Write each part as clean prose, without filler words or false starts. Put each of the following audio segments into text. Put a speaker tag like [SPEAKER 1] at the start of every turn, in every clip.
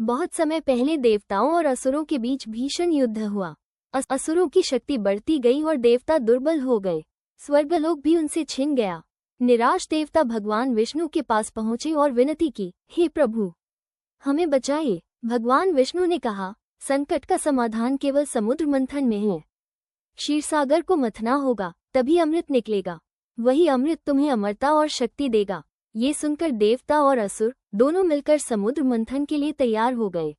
[SPEAKER 1] बहुत समय पहले देवताओं और असुरों के बीच भीषण युद्ध हुआ। असुरों की शक्ति बढ़ती गई और देवता दुर्बल हो गए। स्वर्गलोक भी उनसे छिन गया। निराश देवता भगवान विष्णु के पास पहुंचे और विनती की, हे प्रभु, हमें बचाइए। भगवान विष्णु ने कहा, संकट का समाधान केवल समुद्र मंथन में है। क्षीरसागर को मथना होगा, तभी अमृत निकलेगा। वही अमृत तुम्हें अमरता और शक्ति देगा। ये सुनकर देवता और असुर दोनों मिलकर समुद्र मंथन के लिए तैयार हो गए।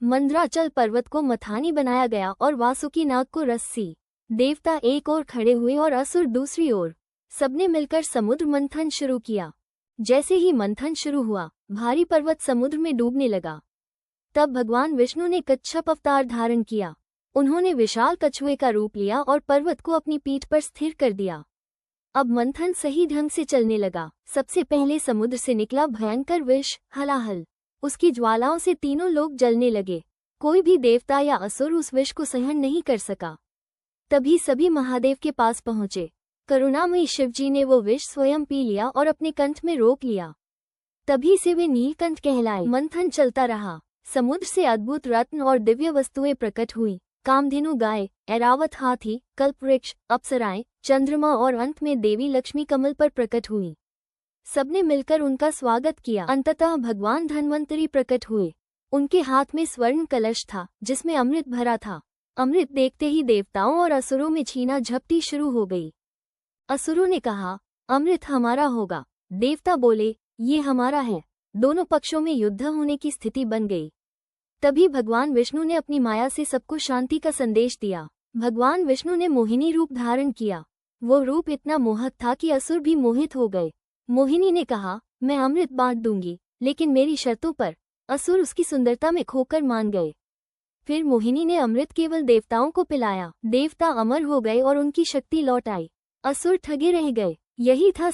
[SPEAKER 1] मंदराचल पर्वत को मथानी बनाया गया और वासुकी नाग को रस्सी। देवता एक ओर खड़े हुए और असुर दूसरी ओर। सबने मिलकर समुद्र मंथन शुरू किया। जैसे ही मंथन शुरू हुआ, भारी पर्वत समुद्र में डूबने लगा। तब भगवान विष्णु ने कच्छप अवतार धारण किया। उन्होंने विशाल कछुए का रूप लिया और पर्वत को अपनी पीठ पर स्थिर कर दिया। अब मंथन सही ढंग से चलने लगा। सबसे पहले समुद्र से निकला भयंकर विष, हलाहल। उसकी ज्वालाओं से तीनों लोग जलने लगे। कोई भी देवता या असुर उस विष को सहन नहीं कर सका। तभी सभी महादेव के पास पहुंचे। करुणामयी शिवजी ने वो विष स्वयं पी लिया और अपने कंठ में रोक लिया। तभी से वे नीलकंठ कहलाए। मंथन चलता रहा। समुद्र से अद्भुत रत्न और दिव्य वस्तुएं प्रकट हुई। कामधेनु गाय, ऐरावत हाथी, कल्पवृक्ष, अप्सराएं, चंद्रमा और अंत में देवी लक्ष्मी कमल पर प्रकट हुई। सबने मिलकर उनका स्वागत किया। अंततः भगवान धन्वंतरी प्रकट हुए। उनके हाथ में स्वर्ण कलश था जिसमें अमृत भरा था। अमृत देखते ही देवताओं और असुरों में छीना झपटी शुरू हो गई। असुरों ने कहा, अमृत हमारा होगा। देवता बोले, ये हमारा है। दोनों पक्षों में युद्ध होने की स्थिति बन गई। तभी भगवान विष्णु ने अपनी माया से सबको शांति का संदेश दिया। भगवान विष्णु ने मोहिनी रूप धारण किया। वो रूप इतना मोहक था कि असुर भी मोहित हो गए। मोहिनी ने कहा, मैं अमृत बांट दूंगी, लेकिन मेरी शर्तों पर। असुर उसकी सुंदरता में खोकर मान गए। फिर मोहिनी ने अमृत केवल देवताओं को पिलाया। देवता अमर हो गए और उनकी शक्ति लौट आई। असुर ठगे रह गए। यही था